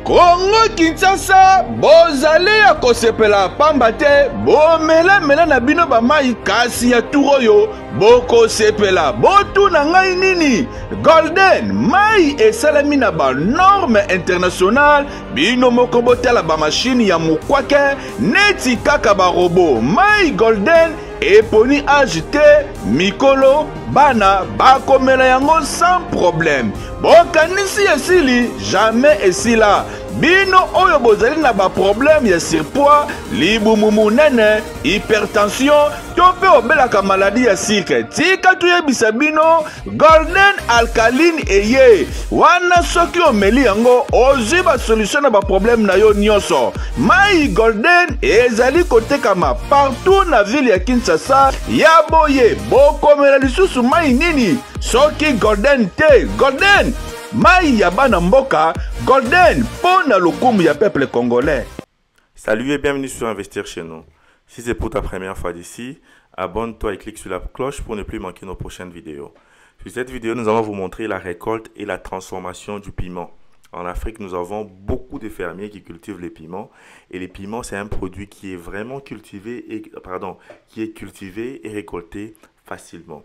Congo Kinshasa bozali ya kosepela pamba te bomela na bino bamai kasi ya turoyo boko sepela botu na ngai nini Golden mai esalami na ba norme international bino moko botala ba machine ya mukwake neti kaka ba robot mai Golden eponi ajite mikolo bana bakomela yango sans problème bokanisi esili jamais esila bino oyo bozali na ba problème ya surpoids libumu munene hypertension to pe obelaka maladie ya sucre tika tuyebisa bino Golden alkaline eye wana soki omeli yango ozwi ba solution na ba problème na yo nyonso mai Golden ezali kotekama partout na ville ya Kinshasa ya boye bokomela lisusu mai nini soki Golden te Golden mai ya bana mboka Golden pour na lokumu ya peuple congolais. Salut et bienvenue sur Investir chez nous. Si c'est pour ta première fois d'ici, abonne-toi et clique sur la cloche pour ne plus manquer nos prochaines vidéos. Sur cette vidéo, nous allons vous montrer la récolte et la transformation du piment. En Afrique, nous avons beaucoup de fermiers qui cultivent les piments. Et les piments, c'est un produit qui est vraiment cultivé et récolté facilement.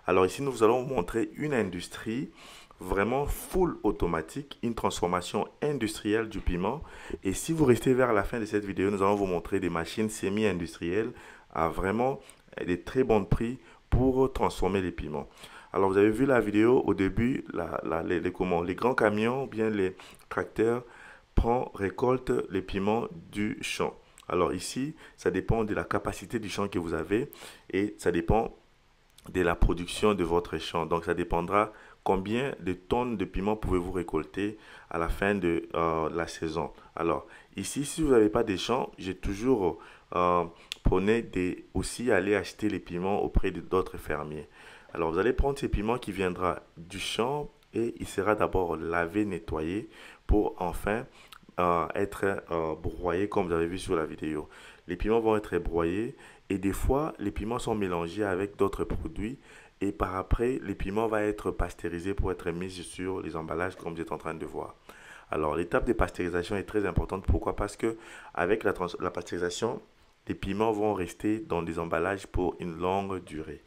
Alors ici, nous allons vous montrer une industrie vraiment full automatique, une transformation industrielle du piment. Et si vous restez vers la fin de cette vidéo, nous allons vous montrer des machines semi-industrielles à vraiment des très bons prix pour transformer les piments. Alors vous avez vu la vidéo au début, les grands camions, bien les tracteurs récoltent les piments du champ. Alors ici, ça dépend de la capacité du champ que vous avez et ça dépend de la production de votre champ. Donc ça dépendra combien de tonnes de piments pouvez-vous récolter à la fin de la saison. Alors ici, si vous n'avez pas de champs, j'ai toujours prôné aussi aller acheter les piments auprès d'autres fermiers. Alors vous allez prendre ces piments qui viendra du champ et il sera d'abord lavé, nettoyé pour enfin être broyé comme vous avez vu sur la vidéo. Les piments vont être broyés et des fois les piments sont mélangés avec d'autres produits et par après les piments vont être pasteurisés pour être mis sur les emballages comme vous êtes en train de voir. Alors l'étape de pasteurisation est très importante. Pourquoi? Parce que avec la pasteurisation, les piments vont rester dans des emballages pour une longue durée.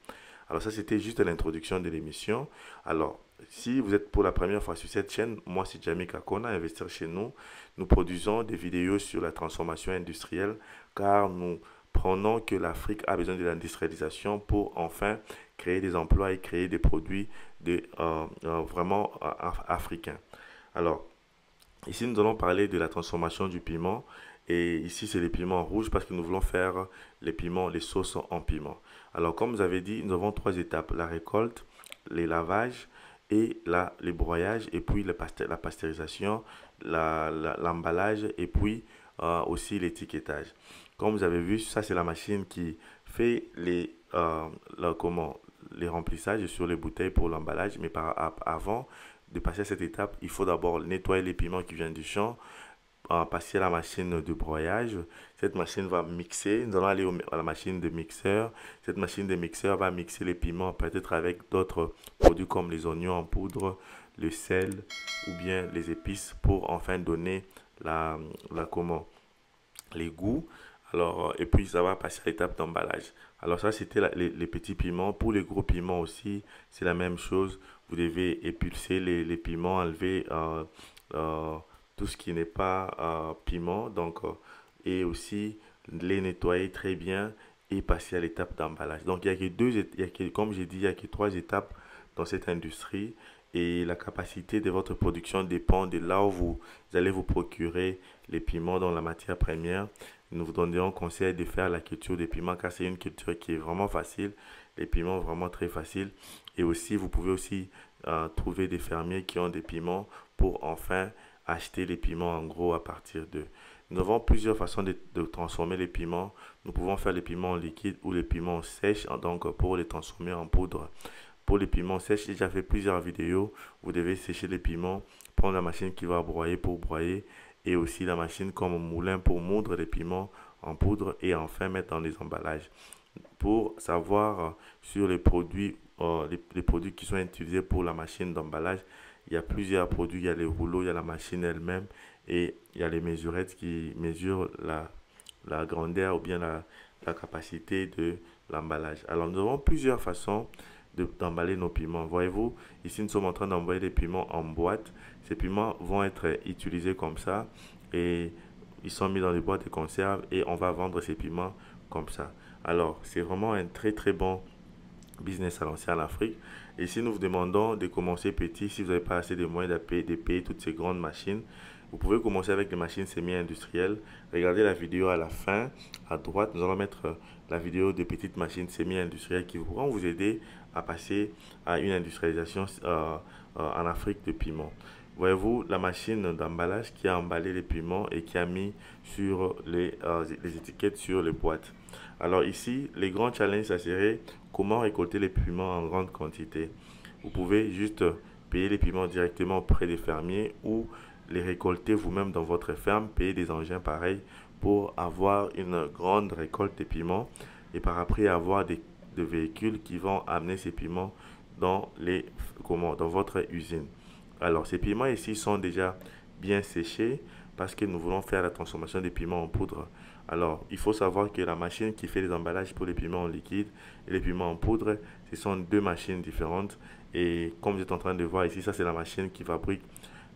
Alors ça, c'était juste l'introduction de l'émission. Alors, si vous êtes pour la première fois sur cette chaîne, moi c'est Jamie Kakona, Investir chez nous. Nous produisons des vidéos sur la transformation industrielle car nous prenons que l'Afrique a besoin de l'industrialisation pour enfin créer des emplois et créer des produits vraiment africains. Alors, ici nous allons parler de la transformation du piment. Et ici, c'est les piments rouges parce que nous voulons faire les piments, les sauces en piment. Alors, comme vous avez dit, nous avons trois étapes. La récolte, les lavages et les broyages. Et puis, la pasteurisation, l'emballage et puis aussi l'étiquetage. Comme vous avez vu, ça, c'est la machine qui fait les remplissages sur les bouteilles pour l'emballage. Mais avant de passer à cette étape, il faut d'abord nettoyer les piments qui viennent du champ, passer à la machine de broyage. Cette machine va mixer. Nous allons aller à la machine de mixeur. Cette machine de mixeur va mixer les piments peut-être avec d'autres produits comme les oignons en poudre, le sel ou bien les épices pour enfin donner les goûts. Alors, et puis ça va passer à l'étape d'emballage. Alors ça, c'était les petits piments. Pour les gros piments aussi, c'est la même chose. Vous devez épulser les piments, enlever tout ce qui n'est pas piment, donc et aussi les nettoyer très bien et passer à l'étape d'emballage. Donc il y a comme j'ai dit, il y a que trois étapes dans cette industrie et la capacité de votre production dépend de là où vous allez vous procurer les piments dans la matière première. Nous vous donnerons conseil de faire la culture des piments car c'est une culture qui est vraiment facile, les piments vraiment très faciles et aussi vous pouvez aussi trouver des fermiers qui ont des piments pour enfin acheter les piments en gros à partir d'eux. Nous avons plusieurs façons de transformer les piments. Nous pouvons faire les piments en liquide ou les piments sèches, donc pour les transformer en poudre. Pour les piments sèches, j'ai déjà fait plusieurs vidéos. Vous devez sécher les piments, prendre la machine qui va broyer pour broyer et aussi la machine comme moulin pour moudre les piments en poudre et enfin mettre dans les emballages. Pour savoir sur les produits qui sont utilisés pour la machine d'emballage, il y a plusieurs produits, il y a les rouleaux, il y a la machine elle-même et il y a les mesurettes qui mesurent la grandeur ou bien la capacité de l'emballage. Alors nous avons plusieurs façons d'emballer nos piments. Voyez-vous, ici nous sommes en train d'emballer des piments en boîte. Ces piments vont être utilisés comme ça et ils sont mis dans les boîtes de conserve et on va vendre ces piments comme ça. Alors c'est vraiment un très très bon business à lancer en Afrique. Et si nous vous demandons de commencer petit, si vous n'avez pas assez de moyens de payer toutes ces grandes machines, vous pouvez commencer avec des machines semi-industrielles. Regardez la vidéo à la fin, à droite, nous allons mettre la vidéo des petites machines semi-industrielles qui pourront vous aider à passer à une industrialisation en Afrique de piments. Voyez-vous la machine d'emballage qui a emballé les piments et qui a mis sur les étiquettes sur les boîtes. Alors ici, les grands challenges, ça serait comment récolter les piments en grande quantité. Vous pouvez juste payer les piments directement auprès des fermiers ou les récolter vous-même dans votre ferme, payer des engins pareils pour avoir une grande récolte de piments et par après avoir des véhicules qui vont amener ces piments dans votre usine. Alors ces piments ici sont déjà bien séchés parce que nous voulons faire la transformation des piments en poudre. Alors il faut savoir que la machine qui fait les emballages pour les piments en liquide et les piments en poudre, ce sont deux machines différentes. Et comme vous êtes en train de voir ici, ça c'est la machine qui fabrique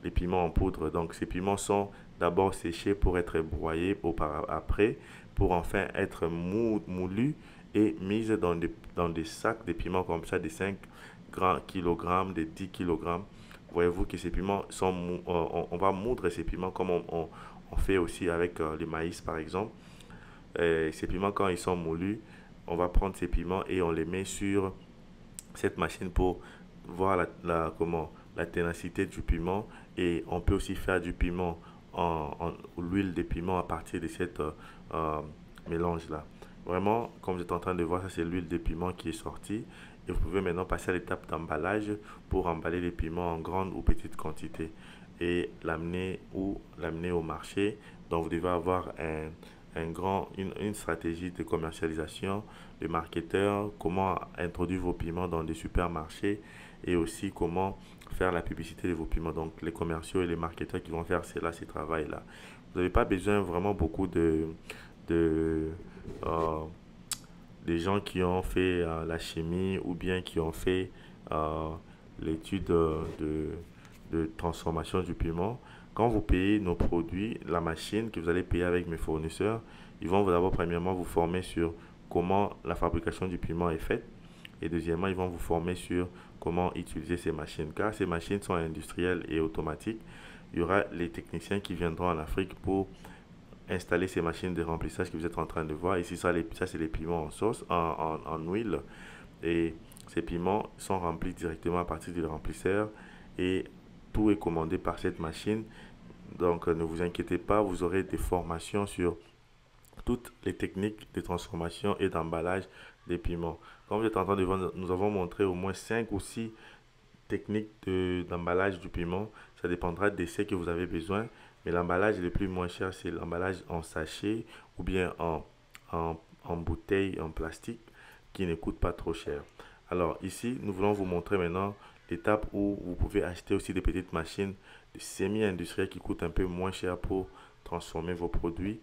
les piments en poudre. Donc ces piments sont d'abord séchés pour être broyés après, pour enfin être moulus et mis dans des sacs de piments comme ça, des 5 kg, des 10 kg. Voyez-vous que ces piments sont, on va moudre ces piments comme on fait aussi avec les maïs par exemple. Ces piments, quand ils sont moulus, on va prendre ces piments et on les met sur cette machine pour voir la ténacité du piment. Et on peut aussi faire du piment l'huile de piment à partir de cette mélange là. Vraiment, comme vous êtes en train de voir, ça c'est l'huile de piment qui est sortie. Et vous pouvez maintenant passer à l'étape d'emballage pour emballer les piments en grande ou petite quantité et l'amener au marché. Donc vous devez avoir une stratégie de commercialisation, de marketeur, comment introduire vos piments dans des supermarchés et aussi comment faire la publicité de vos piments. Donc les commerciaux et les marketeurs qui vont faire ces travail-là. Vous n'avez pas besoin vraiment beaucoup des gens qui ont fait la chimie ou bien qui ont fait l'étude de transformation du piment. Quand vous payez nos produits, la machine que vous allez payer avec mes fournisseurs, ils vont d'abord premièrement vous former sur comment la fabrication du piment est faite et deuxièmement, ils vont vous former sur comment utiliser ces machines. Car ces machines sont industrielles et automatiques, il y aura les techniciens qui viendront en Afrique pour installer ces machines de remplissage que vous êtes en train de voir. Ici, ça c'est les piments en sauce, en huile. Et ces piments sont remplis directement à partir du remplisseur et tout est commandé par cette machine. Donc, ne vous inquiétez pas, vous aurez des formations sur toutes les techniques de transformation et d'emballage des piments. Comme vous êtes en train de voir, nous avons montré au moins 5 ou 6 techniques d'emballage du piment. Ça dépendra de ce que vous avez besoin. Mais l'emballage le plus moins cher, c'est l'emballage en sachet ou bien en bouteille en plastique qui ne coûte pas trop cher. Alors ici, nous voulons vous montrer maintenant l'étape où vous pouvez acheter aussi des petites machines semi-industrielles qui coûtent un peu moins cher pour transformer vos produits.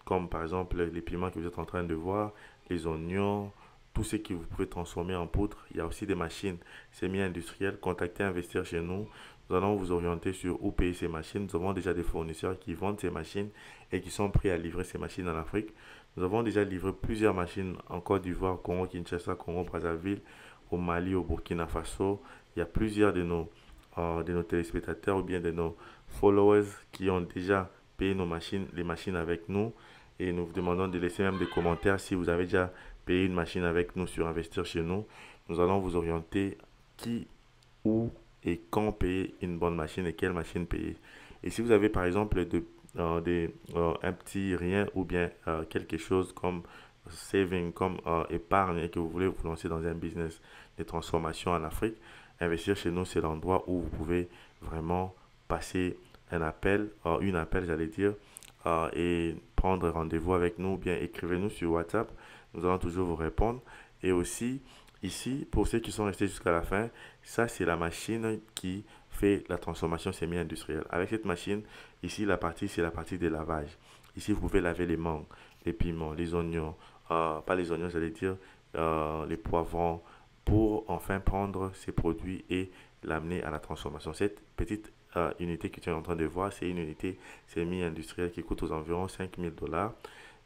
Comme par exemple les piments que vous êtes en train de voir, les oignons, tout ce que vous pouvez transformer en poudre. Il y a aussi des machines semi-industrielles. Contactez Investir chez nous. Nous allons vous orienter sur où payer ces machines. Nous avons déjà des fournisseurs qui vendent ces machines et qui sont prêts à livrer ces machines en Afrique. Nous avons déjà livré plusieurs machines en Côte d'Ivoire, Congo, Kinshasa, Congo, Brazzaville, au Mali, au Burkina Faso. Il y a plusieurs de nos téléspectateurs ou bien de nos followers qui ont déjà payé les machines avec nous. Et nous vous demandons de laisser même des commentaires si vous avez déjà payé une machine avec nous sur Investir chez nous. Nous allons vous orienter qui, où et quand payer une bonne machine et quelle machine payer. Et si vous avez par exemple un petit rien ou bien quelque chose comme saving, comme épargne et que vous voulez vous lancer dans un business de transformation en Afrique, Investir chez nous, c'est l'endroit où vous pouvez vraiment passer une appel j'allais dire, et prendre rendez-vous avec nous ou bien écrivez-nous sur WhatsApp. Nous allons toujours vous répondre. Et aussi, ici, pour ceux qui sont restés jusqu'à la fin, ça c'est la machine qui fait la transformation semi-industrielle. Avec cette machine, ici, la partie, c'est la partie de lavage. Ici, vous pouvez laver les mangues, les piments, les oignons, pas les oignons, j'allais dire, les poivrons, pour enfin prendre ces produits et l'amener à la transformation. Cette petite unité que tu es en train de voir, c'est une unité semi-industrielle qui coûte aux environs 5 000 $.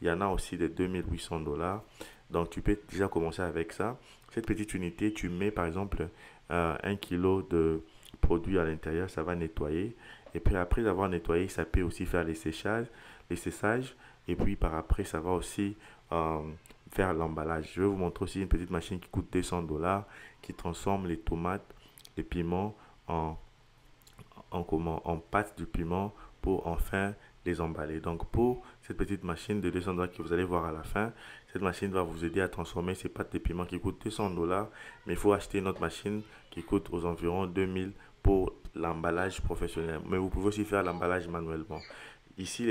Il y en a aussi de 2800 $. Donc, tu peux déjà commencer avec ça. Cette petite unité, tu mets par exemple 1 kg de produit à l'intérieur, ça va nettoyer. Et puis après avoir nettoyé, ça peut aussi faire les séchages, et puis par après, ça va aussi faire l'emballage. Je vais vous montrer aussi une petite machine qui coûte 200 $, qui transforme les tomates, les piments en pâte de piment pour enfin les emballer. Donc pour cette petite machine de 200 $ que vous allez voir à la fin, cette machine va vous aider à transformer ces pâtes de piment qui coûtent 200 $, mais il faut acheter une autre machine qui coûte aux environs 2000 pour l'emballage professionnel. Mais vous pouvez aussi faire l'emballage manuellement. Ici,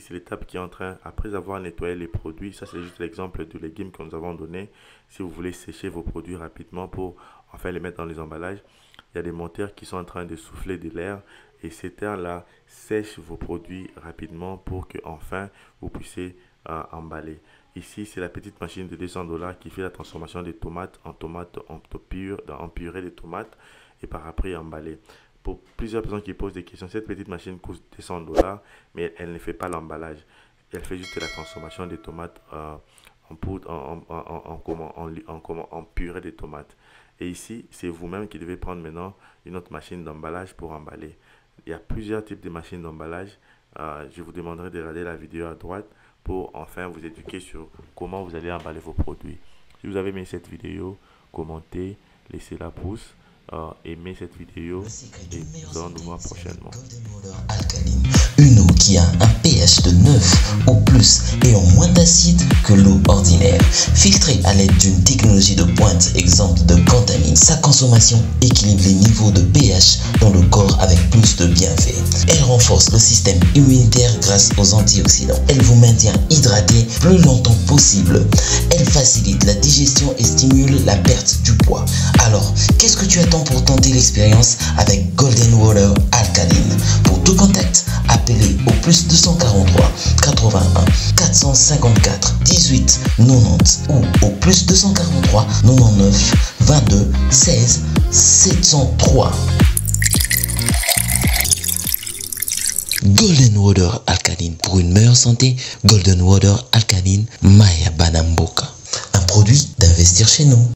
c'est l'étape qui est en train, après avoir nettoyé les produits, ça c'est juste l'exemple de légumes que nous avons donné. Si vous voulez sécher vos produits rapidement pour enfin les mettre dans les emballages, il y a des moteurs qui sont en train de souffler de l'air et cet air-là sèche vos produits rapidement pour que enfin vous puissiez emballer. Ici, c'est la petite machine de 200 $ qui fait la transformation des tomates en purée de tomates et par après emballer. Pour plusieurs personnes qui posent des questions, cette petite machine coûte 200 $, mais elle ne fait pas l'emballage. Elle fait juste la transformation des tomates en poudre, en purée de tomates. Et ici, c'est vous-même qui devez prendre maintenant une autre machine d'emballage pour emballer. Il y a plusieurs types de machines d'emballage. Je vous demanderai de regarder la vidéo à droite pour enfin vous éduquer sur comment vous allez emballer vos produits. Si vous avez aimé cette vidéo, commentez, laissez la pouce. Aimez cette vidéo et nous allons nous voir prochainement. Une eau qui a un pH de 9 ou plus et en moins d'acide que l'eau ordinaire, filtrée à l'aide d'une technologie de pointe exempte de contamines. Sa consommation équilibre les niveaux de pH dans le corps avec plus de bienfaits. Elle renforce le système immunitaire grâce aux antioxydants. Elle vous maintient hydraté plus longtemps possible. Elle facilite la digestion et stimule la perte du poids. Alors, qu'est-ce que tu attends pour tenter l'expérience avec Golden Water Alkaline? Pour tout contact, appelez au plus 243 81 454 18 90 ou au plus 243 99 22 16 703. Golden Water Alkaline. Pour une meilleure santé, Golden Water Alkaline Maya Banamboka. Un produit d'Investir chez nous.